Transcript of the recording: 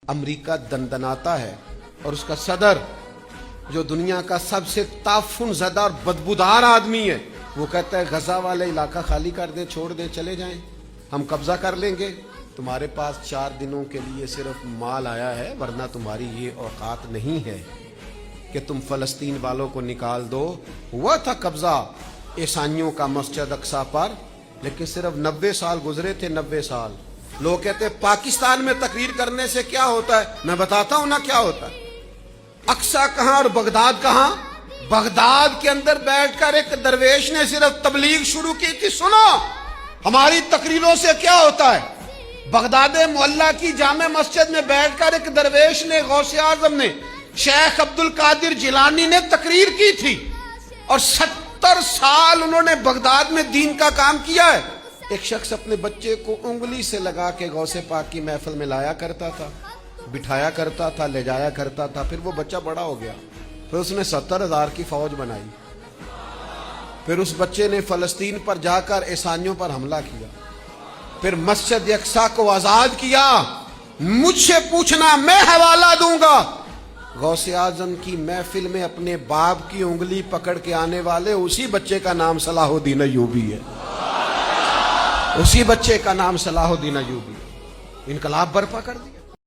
امریکہ دندناتا ہے اور اس کا صدر جو دنیا کا سب سے تعفن زدہ اور بدبودار آدمی ہے وہ کہتا ہے غزہ والے علاقہ خالی کر دیں، چھوڑ دیں، چلے جائیں، ہم قبضہ کر لیں گے، تمہارے پاس 4 دنوں کے لیے صرف مال آیا ہے، ورنہ تمہاری یہ اوقات نہیں ہے کہ تم فلسطین والوں کو نکال دو۔ ہوا تھا قبضہ عیسائیوں کا مسجد اقصی پر، لیکن صرف 90 سال گزرے تھے۔ 90 سال لوگ کہتے ہیں پاکستان میں تقریر کرنے سے کیا ہوتا ہے، میں بتاتا ہوں نا کیا ہوتا ہے۔ اقصی کہاں اور بغداد کہاں؟ بغداد کے اندر بیٹھ کر ایک درویش نے صرف تبلیغ شروع کی تھی، سنو ہماری تقریروں سے کیا ہوتا ہے۔ بغداد معلیٰ کی جامع مسجد میں بیٹھ کر ایک درویش نے، غوث اعظم نے، شیخ عبد القادر جیلانی نے تقریر کی تھی، اور 70 سال انہوں نے بغداد میں دین کا کام کیا ہے۔ ایک شخص اپنے بچے کو انگلی سے لگا کے غوث پاک کی محفل میں لایا کرتا تھا، بٹھایا کرتا تھا، لے جایا کرتا تھا۔ پھر وہ بچہ بڑا ہو گیا، پھر اس نے 70,000 کی فوج بنائی، پھر اس بچے نے فلسطین پر جا کر عیسائیوں پر حملہ کیا، پھر مسجد اقصی کو آزاد کیا۔ مجھ سے پوچھنا، میں حوالہ دوں گا، غوث اعظم کی محفل میں اپنے باپ کی انگلی پکڑ کے آنے والے اسی بچے کا نام صلاح الدین ایوبی ہے، اسی بچے کا نام صلاح الدین ایوبی۔ انقلاب برپا کر دی۔